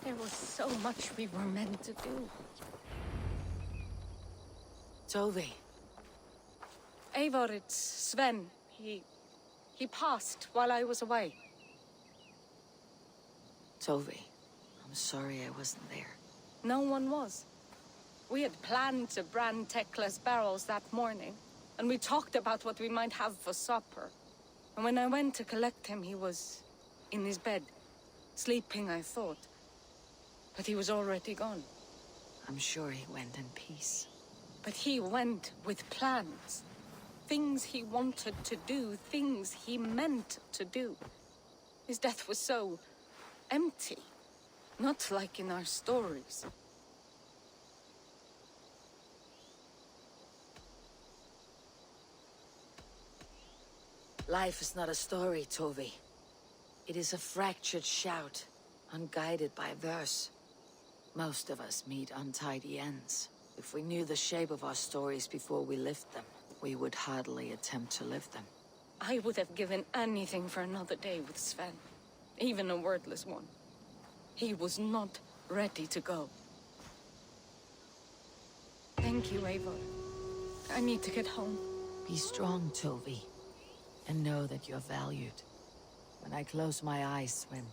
There was so much we were meant to do. Tovi. Eivor, it's Sven. He passed while I was away. Tovi, I'm sorry I wasn't there. No one was. We had planned to brand Tekla's barrels that morning, and we talked about what we might have for supper. And when I went to collect him, he was in his bed. Sleeping, I thought. But he was already gone. I'm sure he went in peace. But he went with plans. Things he wanted to do, things he meant to do. His death was so empty. Not like in our stories. Life is not a story, Tovi. It is a fractured shout, unguided by verse. Most of us meet untidy ends. If we knew the shape of our stories before we lived them, we would hardly attempt to live them. I would have given anything for another day with Sven. Even a wordless one. He was not ready to go. Thank you, Eivor. I need to get home. Be strong, Tovi. And know that you're valued. When I close my eyes, when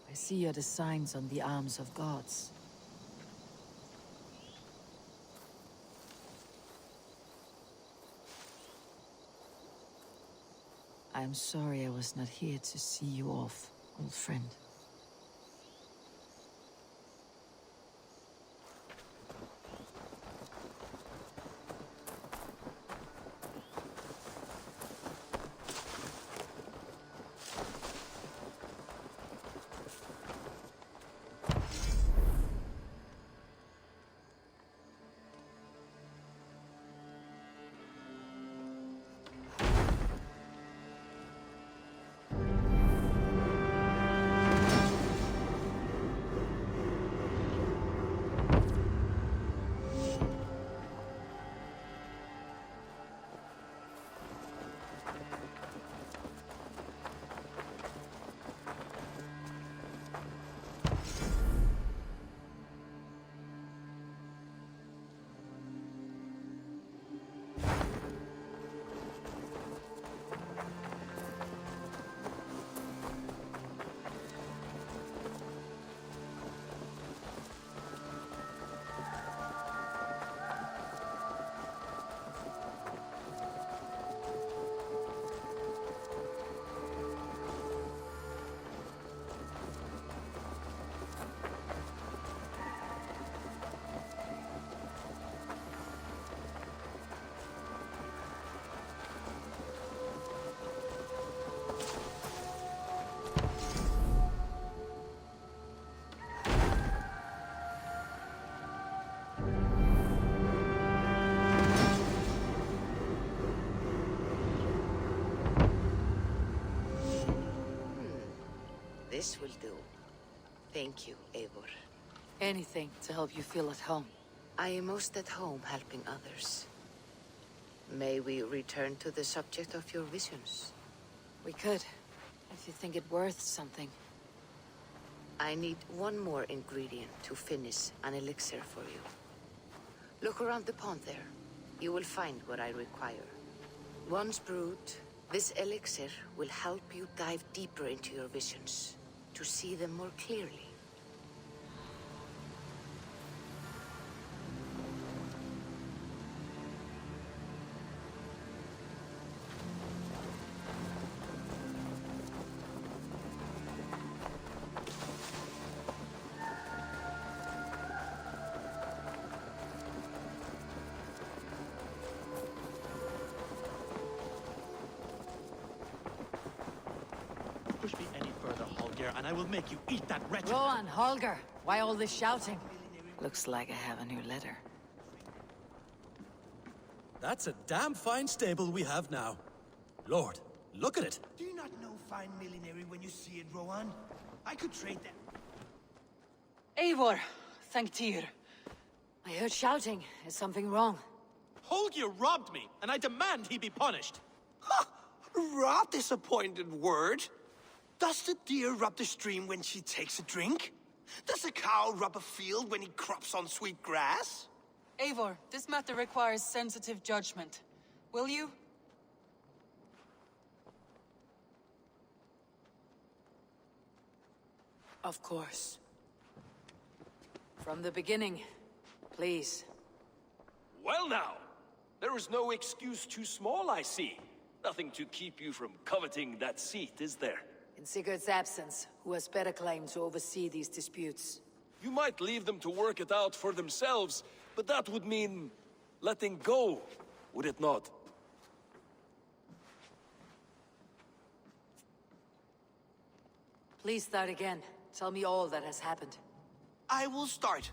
I see your designs on the arms of gods. I am sorry I was not here to see you off, old friend. This will do. Thank you, Eivor. Anything to help you feel at home. I am most at home helping others. May we return to the subject of your visions? We could, if you think it worth something. I need one more ingredient to finish an elixir for you. Look around the pond there. You will find what I require. Once brewed, this elixir will help you dive deeper into your visions, to see them more clearly. Push me any further, Holger, and I will make you eat that wretched... Rowan, Holger, why all this shouting? Looks like I have a new letter. That's a damn fine stable we have now. Lord, look at it. Do you not know fine millinery when you see it, Rowan? I could trade that. Eivor, thank Tyr. I heard shouting. Is something wrong? Holger robbed me, and I demand he be punished. Ha! Rot disappointed word. Does the deer rub the stream when she takes a drink? Does a cow rub a field when he crops on sweet grass? Eivor, this matter requires sensitive judgment. Will you? Of course. From the beginning, please. Well now, there is no excuse too small, I see. Nothing to keep you from coveting that seat, is there? In Sigurd's absence, who has better claim to oversee these disputes? You might leave them to work it out for themselves, but that would mean letting go, would it not? Please start again. Tell me all that has happened. I will start.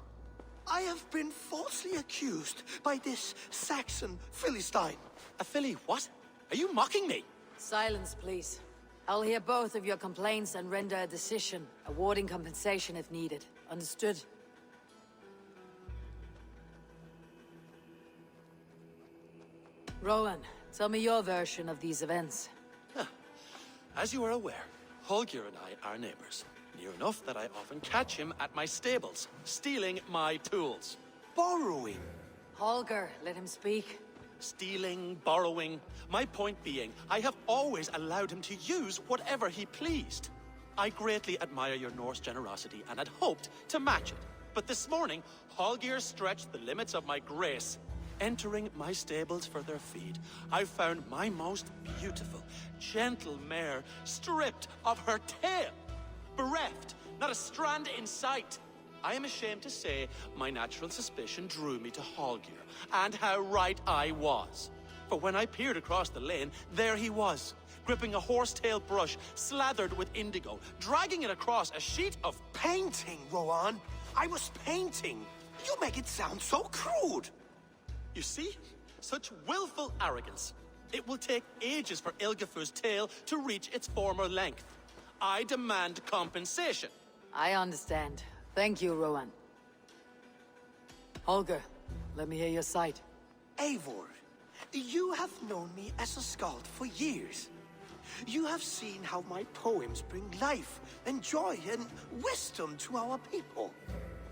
I have been falsely accused by this Saxon Philistine. A Philly what? Are you mocking me? Silence, please. I'll hear both of your complaints and render a decision, awarding compensation if needed. Understood? Rowan, tell me your version of these events. As you are aware, Holger and I are neighbors. Near enough that I often catch him at my stables, stealing my tools. Borrowing. Holger, let him speak. Stealing, borrowing. My point being, I have always allowed him to use whatever he pleased. I greatly admire your Norse generosity and had hoped to match it. But this morning, Holger stretched the limits of my grace. Entering my stables for their feed, I found my most beautiful, gentle mare stripped of her tail. Bereft, not a strand in sight. I am ashamed to say my natural suspicion drew me to Holger, and how right I was. For when I peered across the lane, there he was, gripping a horsetail brush slathered with indigo, dragging it across a sheet of... Painting, Rowan. I was painting. You make it sound so crude. You see? Such willful arrogance. It will take ages for Ilgafur's tail to reach its former length. I demand compensation. I understand. Thank you, Rowan. Holger, let me hear your side. Eivor, you have known me as a skald for years. You have seen how my poems bring life and joy and wisdom to our people.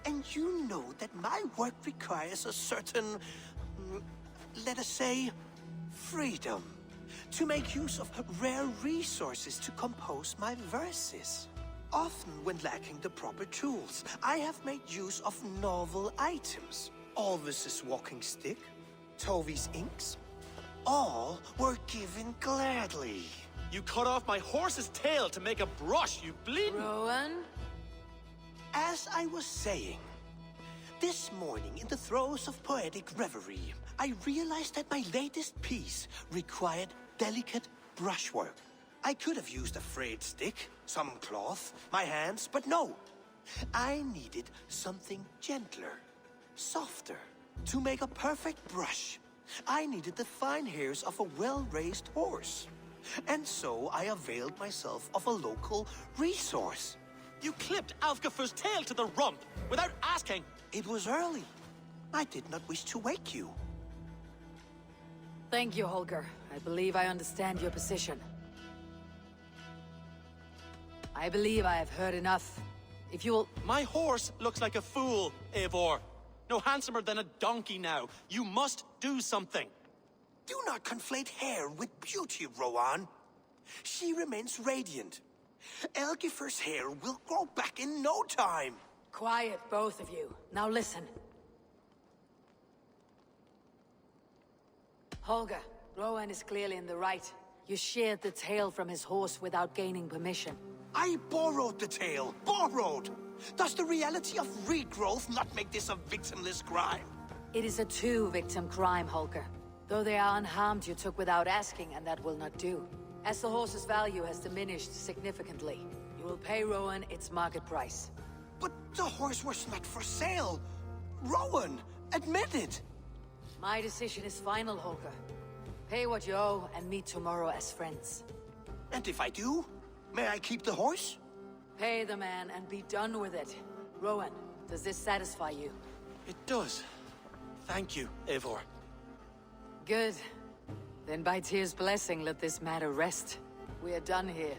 And you know that my work requires a certain, let us say, freedom. To make use of rare resources to compose my verses. Often when lacking the proper tools, I have made use of novel items. Alvis's walking stick, Tovi's inks, all were given gladly. You cut off my horse's tail to make a brush, you bleeding... Rowan? As I was saying, this morning in the throes of poetic reverie, I realized that my latest piece required delicate brushwork. I could have used a frayed stick, some cloth, my hands, but no. I needed something gentler, softer. To make a perfect brush, I needed the fine hairs of a well-raised horse. And so I availed myself of a local resource. You clipped Alfgafur's tail to the rump without asking. It was early. I did not wish to wake you. Thank you, Holger. I believe I understand your position. I believe I have heard enough. If you will... My horse looks like a fool, Eivor. No handsomer than a donkey now. You must do something. Do not conflate hair with beauty, Rowan. She remains radiant. Elgifur's hair will grow back in no time. Quiet, both of you. Now listen. Holger, Rowan is clearly in the right. You sheared the tail from his horse without gaining permission. I borrowed the tail. Borrowed! Does the reality of regrowth not make this a victimless crime? It is a two-victim crime, Holger. Though they are unharmed, you took without asking, and that will not do. As the horse's value has diminished significantly, you will pay Rowan its market price. But the horse was not for sale. Rowan, admit it. My decision is final, Holger. Pay what you owe and meet tomorrow as friends. And if I do, may I keep the horse? Pay the man and be done with it. Rowan, does this satisfy you? It does. Thank you, Eivor. Good. Then by Tyr's blessing, let this matter rest. We are done here.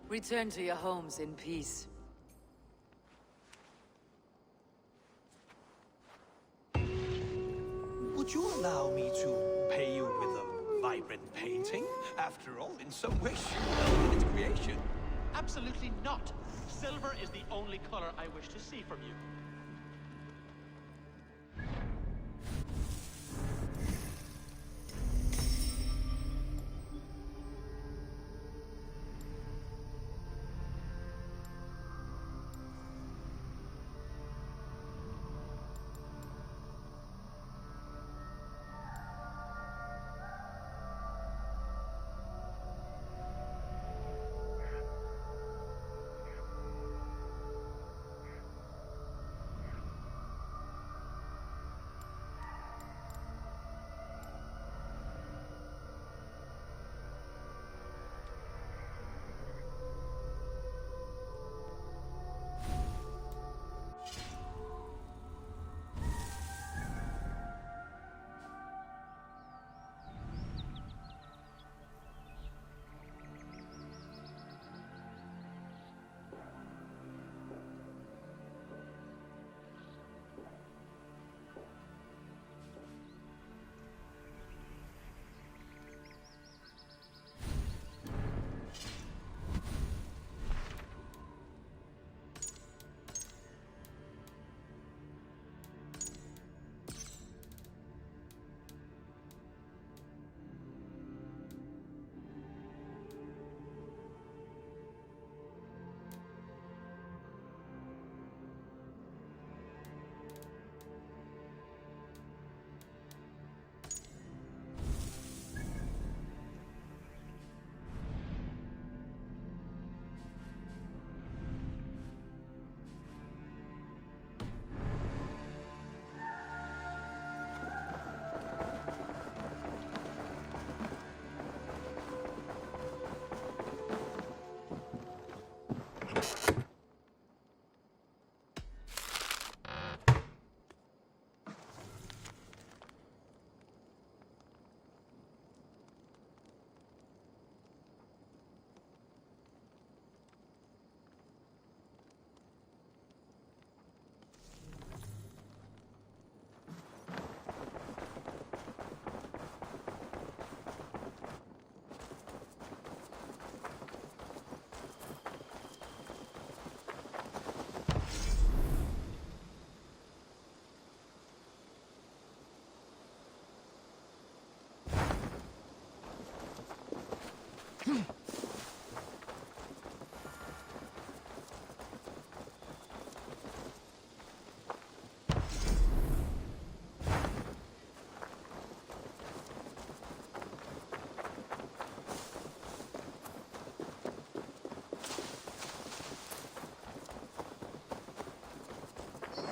Return to your homes in peace. allow me to pay you with a vibrant painting? After all, in some ways, you helped in its creation. Absolutely not. Silver is the only color I wish to see from you.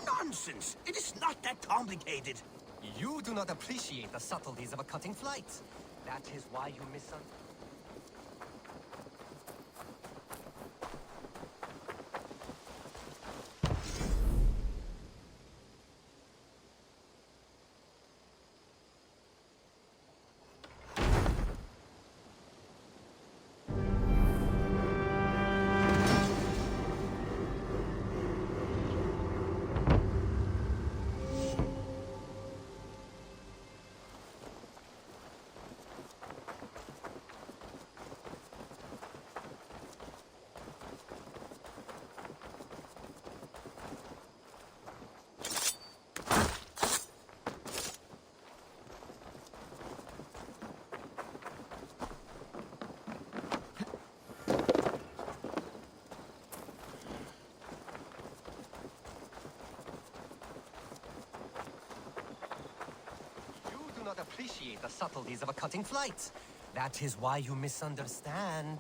Nonsense! It is not that complicated. You do not appreciate the subtleties of a cutting flight. That is why you misunderstand. Appreciate the subtleties of a cutting flight. That is why you misunderstand.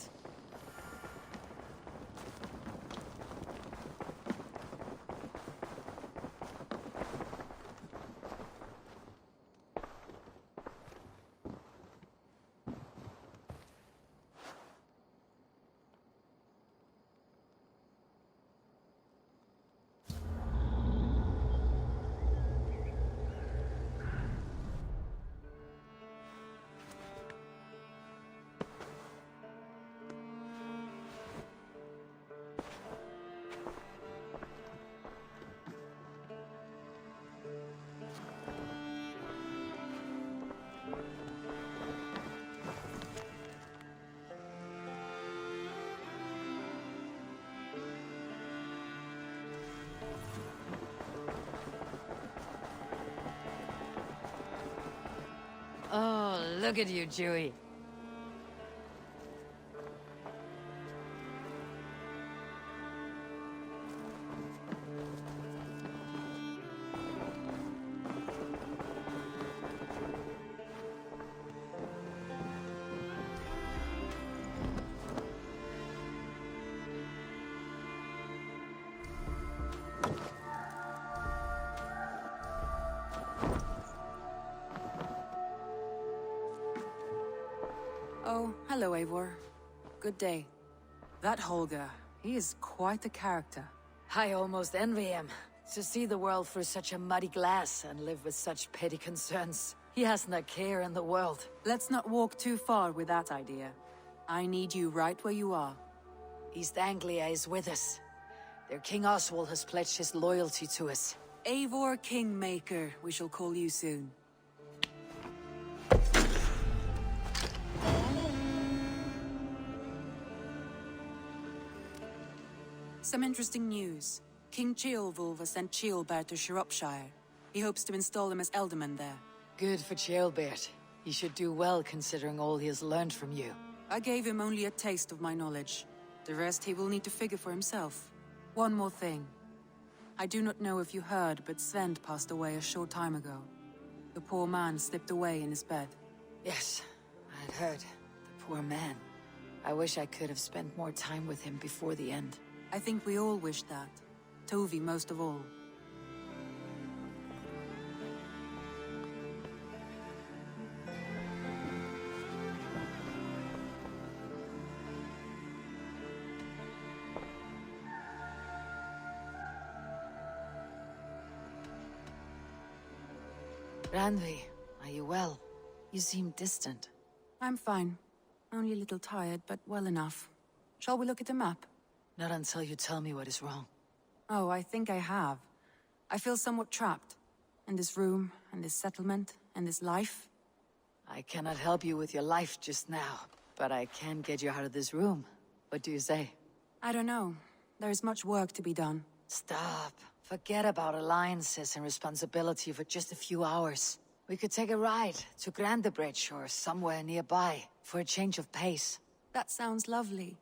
Oh, look at you, Dewey. Oh, hello, Eivor. Good day. That Holger, he is quite the character. I almost envy him. To see the world through such a muddy glass and live with such petty concerns. He hasn't a care in the world. Let's not walk too far with that idea. I need you right where you are. East Anglia is with us. Their King Oswald has pledged his loyalty to us. Eivor Kingmaker, we shall call you soon. Some interesting news. King Ceolwulf has sent Ceolbert to Shropshire. He hopes to install him as Elderman there. Good for Ceolbert. He should do well considering all he has learned from you. I gave him only a taste of my knowledge. The rest he will need to figure for himself. One more thing. I do not know if you heard, but Sven passed away a short time ago. The poor man slipped away in his bed. Yes, I had heard. The poor man. I wish I could have spent more time with him before the end. I think we all wish that. Tovi most of all. Randvi, are you well? You seem distant. I'm fine. Only a little tired, but well enough. Shall we look at the map? Not until you tell me what is wrong. Oh, I think I have. I feel somewhat trapped. In this room, and this settlement, and this life. I cannot help you with your life just now, but I can get you out of this room. What do you say? I don't know. There is much work to be done. Stop. Forget about alliances and responsibility for just a few hours. We could take a ride to Grandebridge or somewhere nearby for a change of pace. That sounds lovely.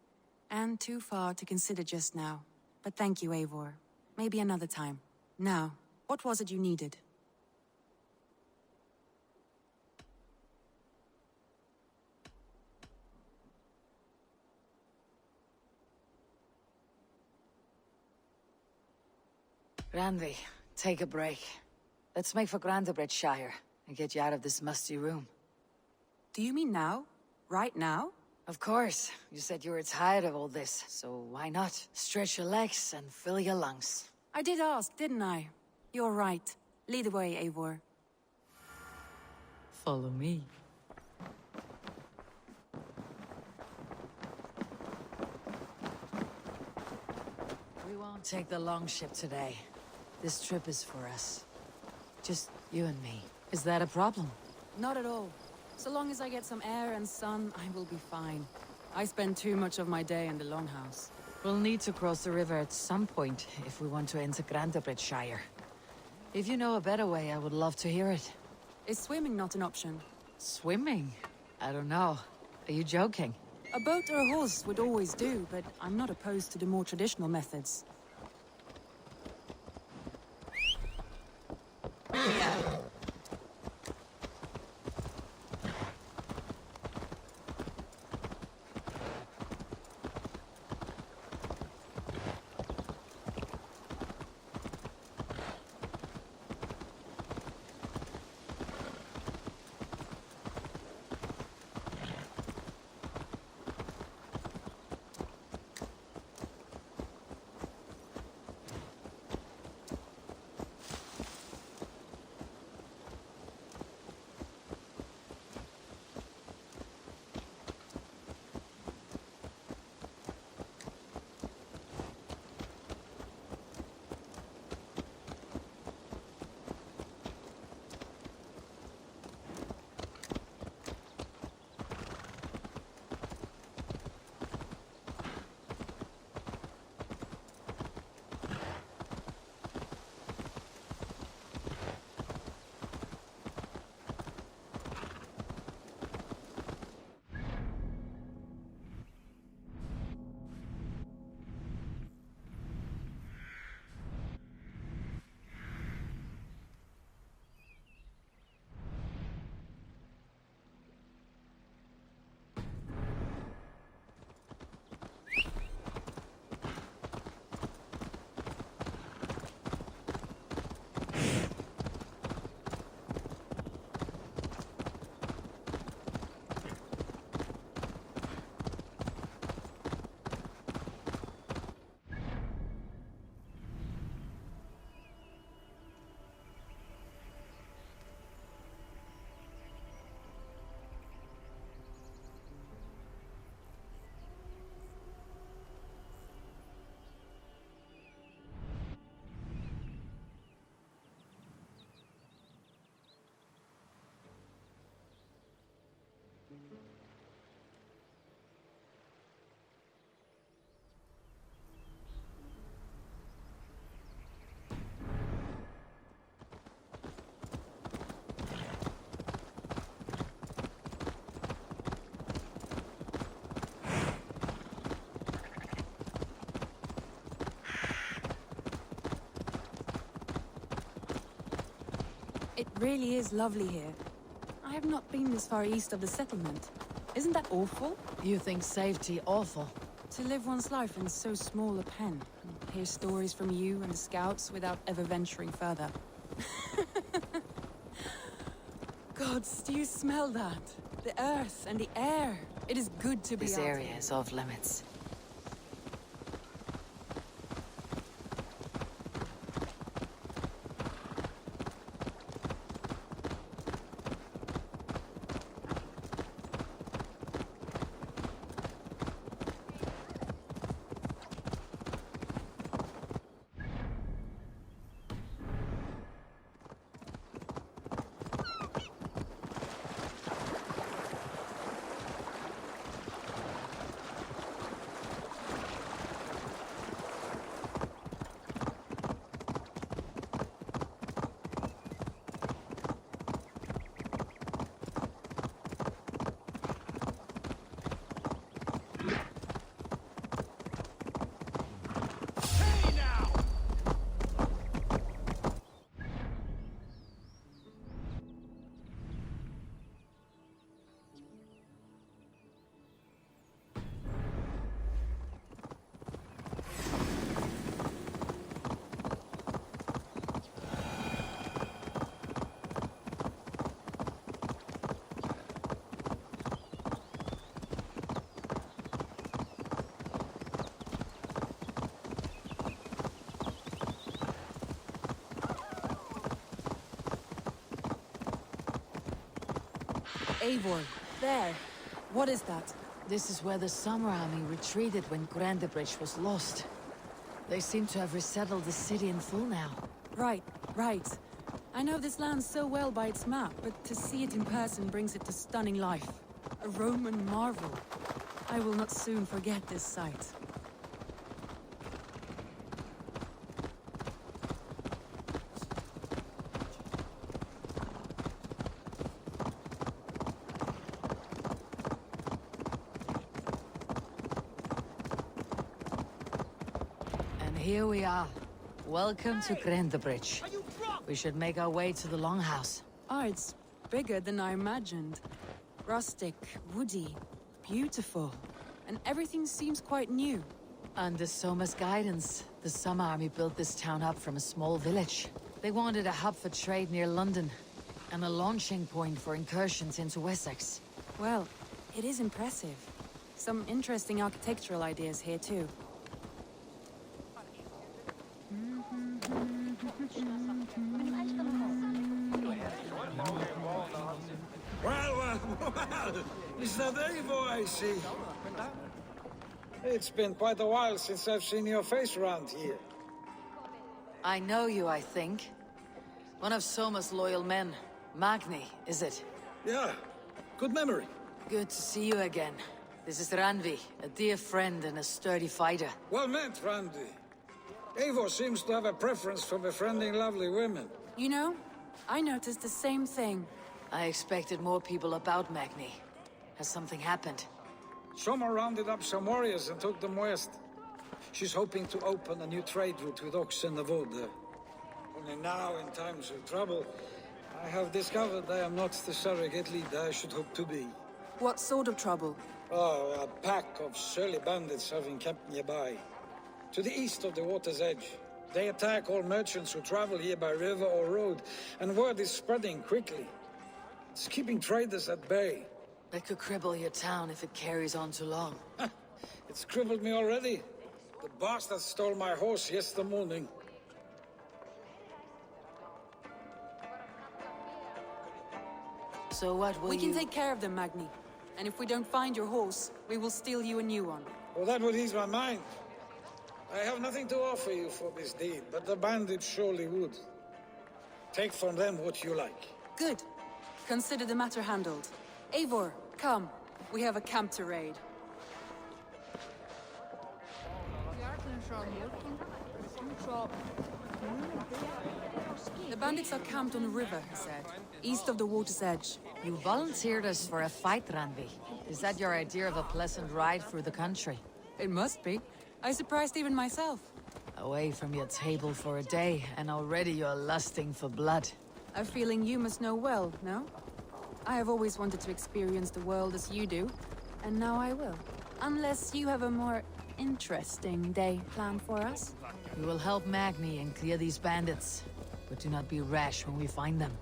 And too far to consider just now. But thank you, Eivor. Maybe another time. Now, what was it you needed? Randvi, take a break. Let's make for Grandebridgeshire and get you out of this musty room. Do you mean now? Right now? Of course. You said you were tired of all this, so why not? Stretch your legs and fill your lungs. I did ask, didn't I? You're right. Lead the way, Eivor. Follow me. We won't take the long ship today. This trip is for us. Just you and me. Is that a problem? Not at all. So long as I get some air and sun, I will be fine. I spend too much of my day in the Longhouse. We'll need to cross the river at some point if we want to enter Grandebridgeshire. If you know a better way, I would love to hear it. Is swimming not an option? Swimming? I don't know. Are you joking? A boat or a horse would always do, but I'm not opposed to the more traditional methods. It really is lovely here. I have not been this far east of the settlement. Isn't that awful? You think safety awful? To live one's life in so small a pen, and hear stories from you and the scouts without ever venturing further. Gods, do you smell that? The earth and the air. It is good to be This out area here. is off limits. Eivor, there. What is that? This is where the Summer Army retreated when Grandebridge was lost. They seem to have resettled the city in full now. Right, right. I know this land so well by its map, but to see it in person brings it to stunning life. A Roman marvel. I will not soon forget this sight. Here we are. Welcome to Grandebridge. We should make our way to the Longhouse. Oh, it's bigger than I imagined. Rustic, woody, beautiful. And everything seems quite new. Under Soma's guidance, the Summer Army built this town up from a small village. They wanted a hub for trade near London, and a launching point for incursions into Wessex. Well, it is impressive. Some interesting architectural ideas here too. Well, is that Eivor I see? It's been quite a while since I've seen your face around here. I know you, I think. One of Soma's loyal men. Magni, is it? Yeah, good memory. Good to see you again. This is Randvi, a dear friend and a sturdy fighter. Well met, Randy. Eivor seems to have a preference for befriending lovely women. You know, I noticed the same thing. I expected more people about Magni. Has something happened? Soma rounded up some warriors and took them west. She's hoping to open a new trade route with Ox and the Wood. Only now, in times of trouble, I have discovered I am not the surrogate leader I should hope to be. What sort of trouble? Oh, a pack of surly bandits have encamped nearby. To the east of the water's edge. They attack all merchants who travel here by river or road, and word is spreading quickly. It's keeping traders at bay. That could cripple your town if it carries on too long. It's crippled me already. The bastard stole my horse yesterday morning. So what will We can take care of them, Magni. And if we don't find your horse, we will steal you a new one. Well, that would ease my mind. I have nothing to offer you for this deed, but the bandits surely would. Take from them what you like. Good. Consider the matter handled. Eivor, come. We have a camp to raid. The bandits are camped on the river, he said. East of the water's edge. You volunteered us for a fight, Randvi. Is that your idea of a pleasant ride through the country? It must be. I surprised even myself. Away from your table for a day, and already you're lusting for blood. A feeling you must know well, no? I have always wanted to experience the world as you do, and now I will. Unless you have a more interesting day planned for us? We will help Magni and clear these bandits, but do not be rash when we find them.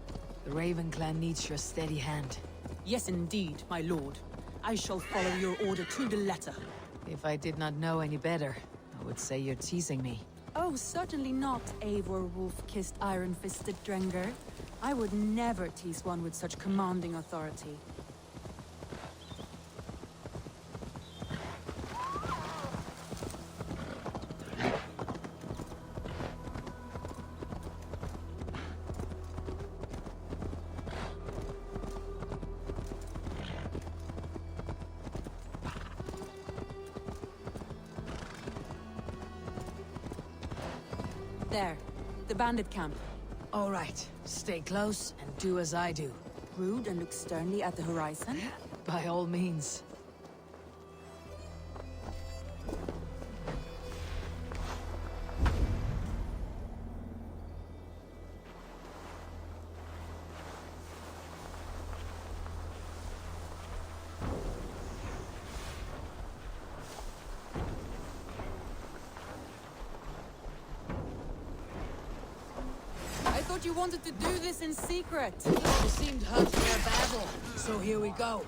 The Raven clan needs your steady hand. Yes, indeed, my lord. I shall follow your order to the letter. If I did not know any better, I would say you're teasing me. Oh, certainly not, Eivor wolf-kissed iron-fisted Drenger. I would never tease one with such commanding authority. There, the bandit camp. All right, stay close and do as I do. Rude and look sternly at the horizon? By all means. I thought you wanted to do this in secret. You seemed hurt for a battle, so here we go.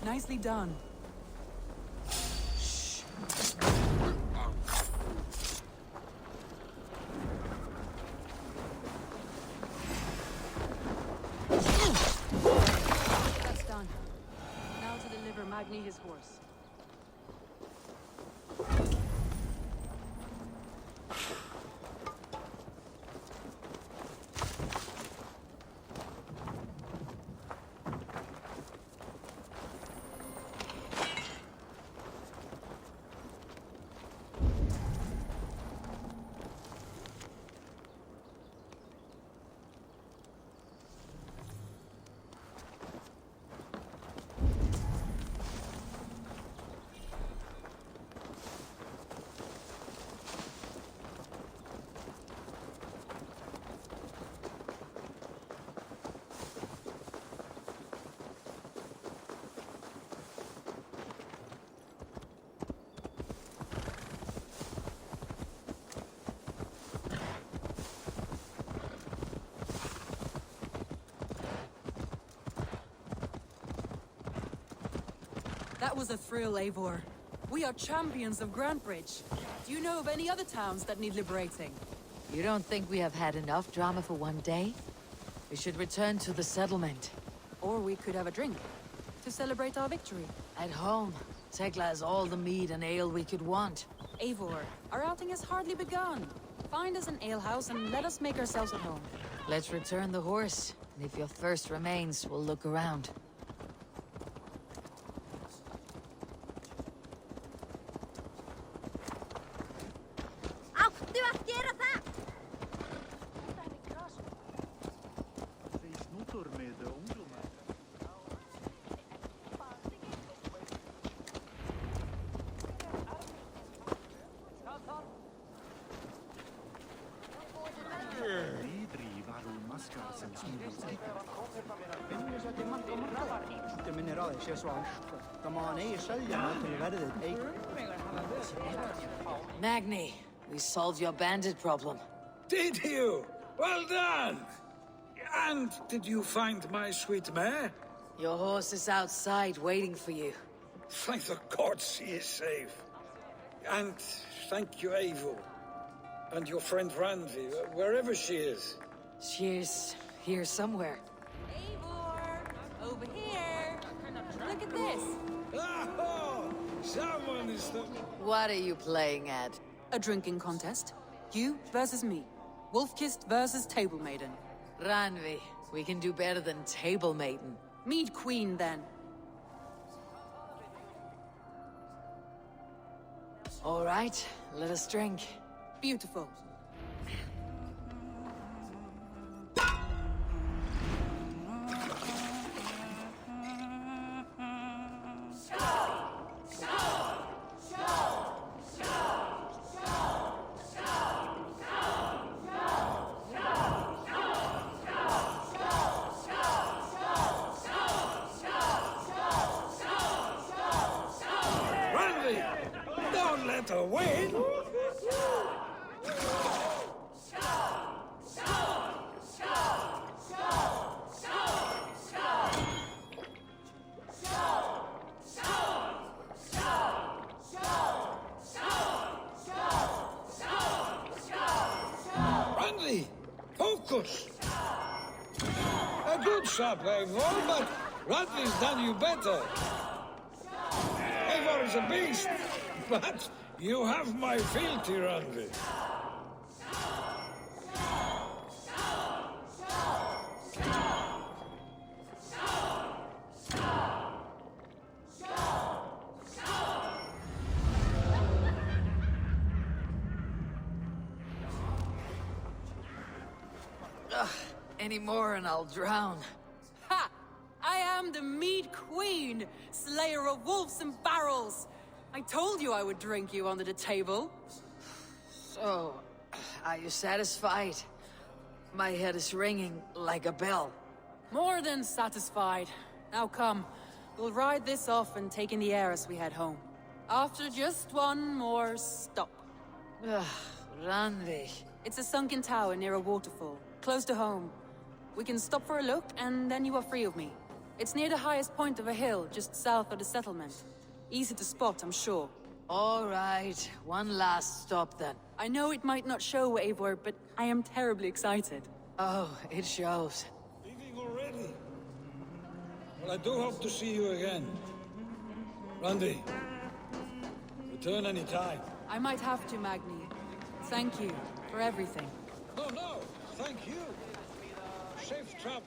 Nicely done. That's done. Now to deliver Magni his horse. That was a thrill, Eivor. We are champions of Grantbridge. Do you know of any other towns that need liberating? You don't think we have had enough drama for one day? We should return to the settlement. Or we could have a drink, to celebrate our victory. At home, Tekla has all the mead and ale we could want. Eivor, our outing has hardly begun. Find us an alehouse and let us make ourselves at home. Let's return the horse, and if your thirst remains, we'll look around. Magni, We solved your bandit problem. Did you? Well done! And did you find my sweet mare? Your horse is outside waiting for you. Thank the gods she is safe. And thank you, Eivor. And your friend Randvi, wherever she is. She's here somewhere. Eivor! Over here! Look at this! Oh! Someone is the... What are you playing at? A drinking contest. You versus me. Wolf-kissed versus Table Maiden. Ranvi, we can do better than Table Maiden. Mead Queen, then. All right, let us drink. Beautiful. Randvi! Don't let her win! Randvi! Focus! A good shot, Eivor, but Randvi's done you better. Eivor is a beast, but you have my fealty, Randvi. Any more and I'll drown. Ha! I am the Mead Queen, slayer of wolves and barrels. I told you I would drink you under the table. So, are you satisfied? My head is ringing like a bell. More than satisfied. Now come, we'll ride this off and take in the air as we head home. After just one more stop. Ranvi. It's a sunken tower near a waterfall, close to home. We can stop for a look, and then you are free of me. It's near the highest point of a hill, just south of the settlement. Easy to spot, I'm sure. All right, one last stop then. I know it might not show, Eivor, but I am terribly excited. Oh, it shows. Leaving already? Well, I do hope to see you again. Randy, return any time. I might have to, Magni. Thank you for everything. No, thank you. Safe travels.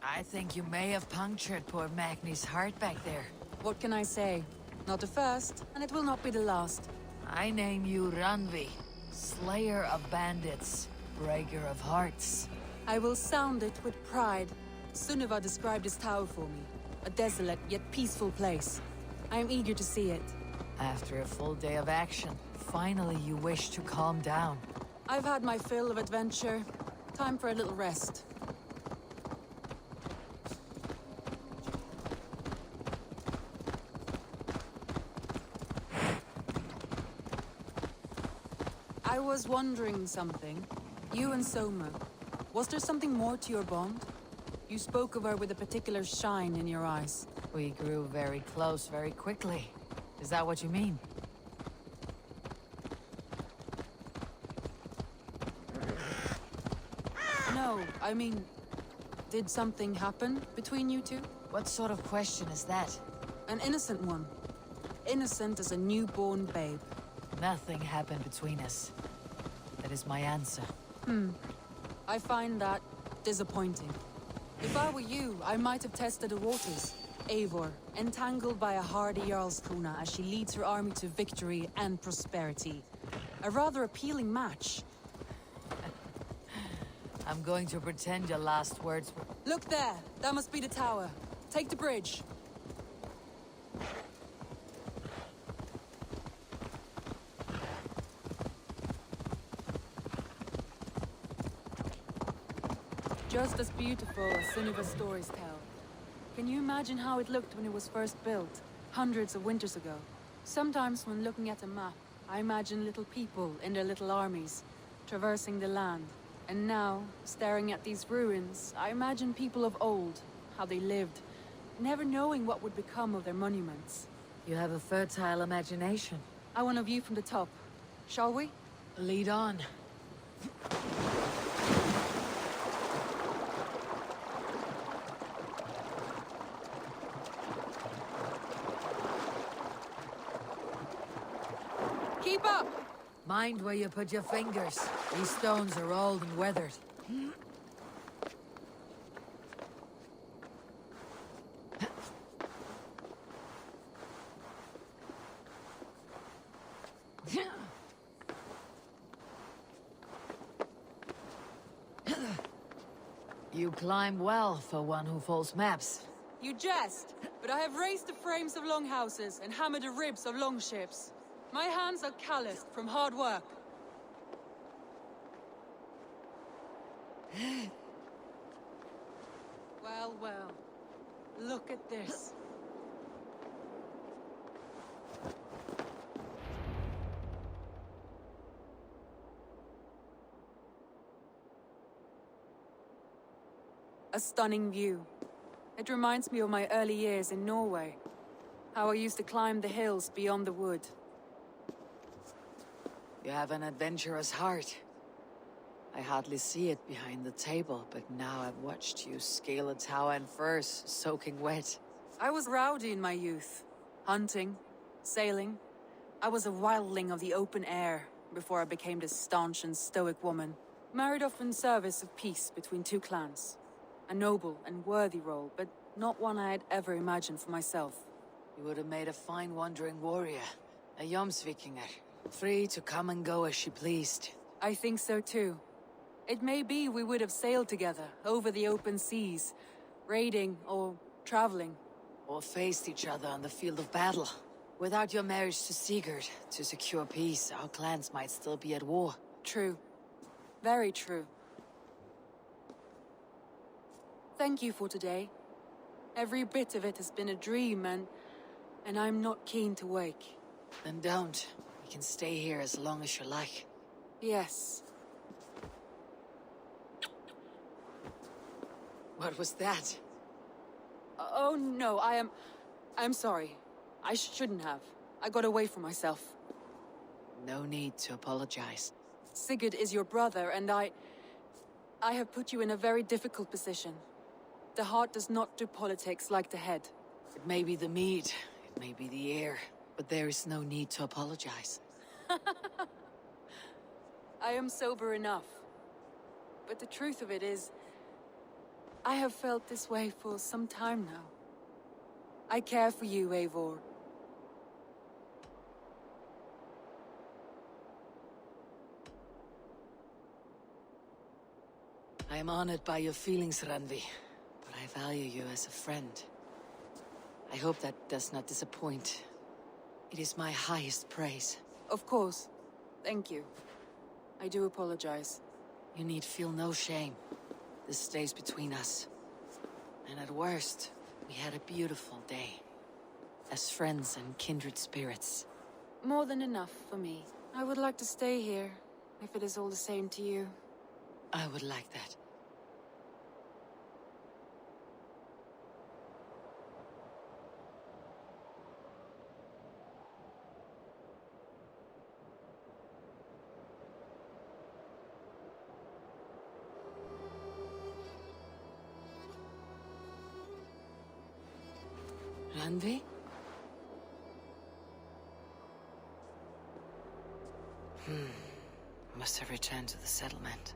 I think you may have punctured poor Magni's heart back there. What can I say? Not the first, and it will not be the last. I name you Ranvi, slayer of bandits, breaker of hearts. I will sound it with pride. Sunniva described this tower for me. A desolate yet peaceful place. I am eager to see it. After a full day of action, finally you wish to calm down. I've had my fill of adventure. Time for a little rest. I was wondering something. You and Soma. Was there something more to your bond? You spoke of her with a particular shine in your eyes. We grew very close very quickly. Is that what you mean? No, I mean... Did something happen between you two? What sort of question is that? An innocent one. Innocent as a newborn babe. Nothing happened between us. That is my answer. I find that disappointing. If I were you, I might have tested the waters. Eivor, entangled by a hardy Jarlskona as she leads her army to victory and prosperity. A rather appealing match. I'm going to pretend your last words were... Look there! That must be the tower. Take the bridge. Just as beautiful as Sunniva's stories tell. Can you imagine how it looked when it was first built, hundreds of winters ago? Sometimes when looking at a map, I imagine little people in their little armies, traversing the land. And now, staring at these ruins, I imagine people of old, how they lived, never knowing what would become of their monuments. You have a fertile imagination. I want a view from the top. Shall we? Lead on. Keep up! Mind where you put your fingers. These stones are old and weathered. You climb well for one who folds maps. You jest, but I have raised the frames of longhouses and hammered the ribs of longships. My hands are calloused from hard work. Well, well. Look at this. A stunning view. It reminds me of my early years in Norway. How I used to climb the hills beyond the wood. You have an adventurous heart. I hardly see it behind the table, but now I've watched you scale a tower in furs, soaking wet. I was rowdy in my youth. Hunting, sailing. I was a wildling of the open air before I became this staunch and stoic woman. Married off in service of peace between two clans. A noble and worthy role, but not one I had ever imagined for myself. You would have made a fine wandering warrior, a Jomsvikinger, free to come and go as she pleased. I think so too. It may be we would have sailed together, over the open seas, raiding or traveling. Or faced each other on the field of battle. Without your marriage to Sigurd, to secure peace, our clans might still be at war. True. Very true. Thank you for today. Every bit of it has been a dream, and I'm not keen to wake. Then don't. We can stay here as long as you like. Yes. What was that? Oh no, I'm sorry. I shouldn't have. I got away from myself. No need to apologize. Sigurd is your brother, and I have put you in a very difficult position. The heart does not do politics like the head. It may be the mead, it may be the air, but there is no need to apologize. I am sober enough. But the truth of it is, I have felt this way for some time now. I care for you, Eivor. I am honored by your feelings, Randvi, but I value you as a friend. I hope that does not disappoint. It is my highest praise. Of course. Thank you. I do apologize. You need feel no shame. This stays between us. And at worst, we had a beautiful day. As friends and kindred spirits. More than enough for me. I would like to stay here, if it is all the same to you. I would like that. Randvi? Must have returned to the settlement.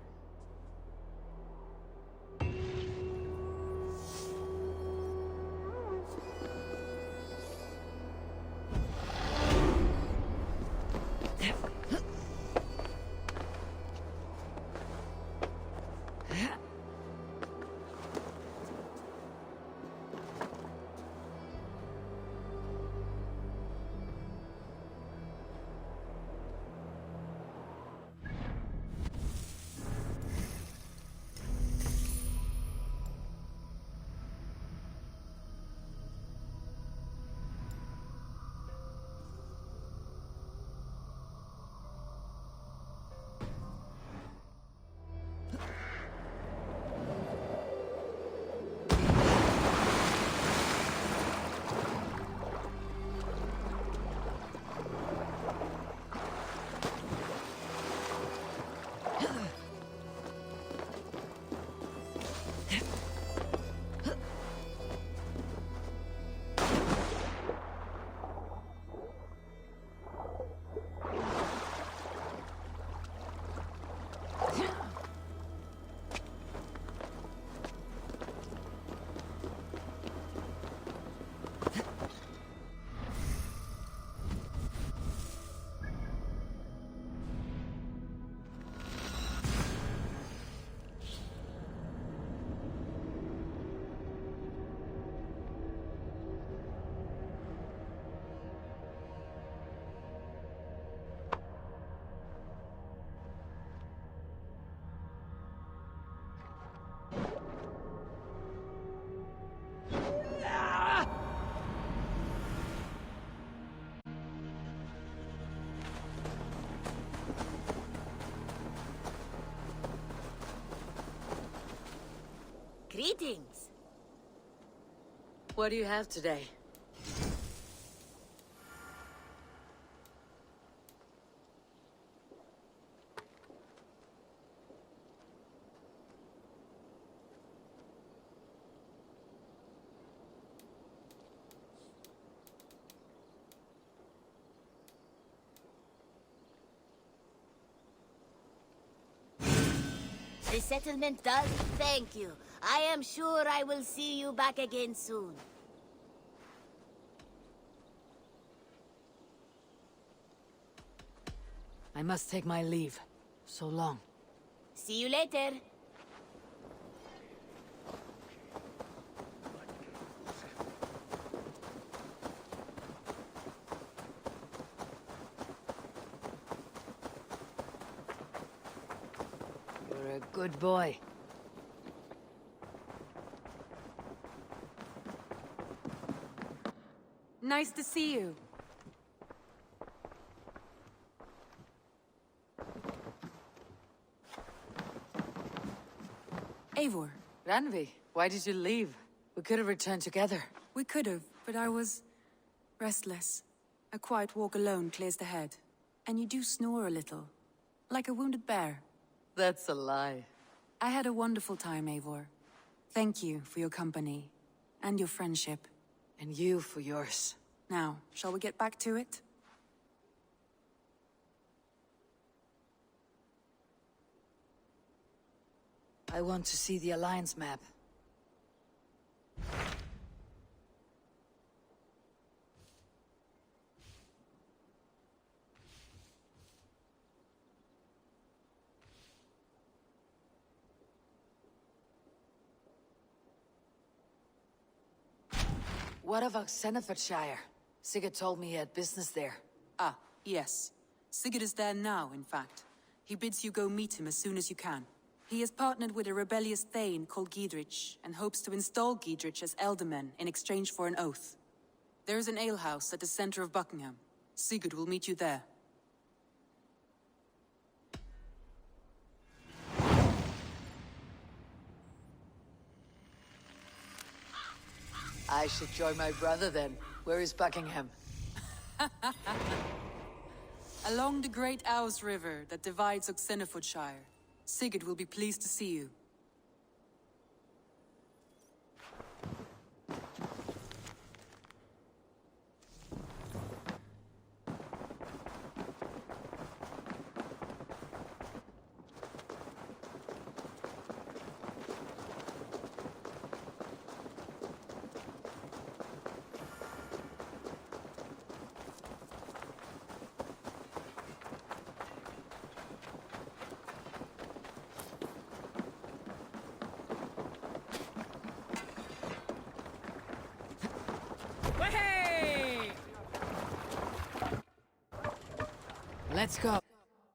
Greetings. What do you have today? The settlement does thank you. I am sure I will see you back again soon. I must take my leave. So long. See you later. You're a good boy. Nice to see you. Eivor. Randvi, why did you leave? We could have returned together. We could have, but I was restless. A quiet walk alone clears the head. And you do snore a little. Like a wounded bear. That's a lie. I had a wonderful time, Eivor. Thank you for your company. And your friendship. And you for yours. Now, shall we get back to it? I want to see the Alliance map. What of Oxenfordshire? Sigurd told me he had business there. Ah, yes. Sigurd is there now, in fact. He bids you go meet him as soon as you can. He has partnered with a rebellious Thane called Giedrich, and hopes to install Giedrich as Elderman in exchange for an oath. There is an alehouse at the center of Buckingham. Sigurd will meet you there. I should join my brother then. Where is Buckingham? Along the great Ouse River that divides Oxenfordshire. Sigurd will be pleased to see you. Let's go.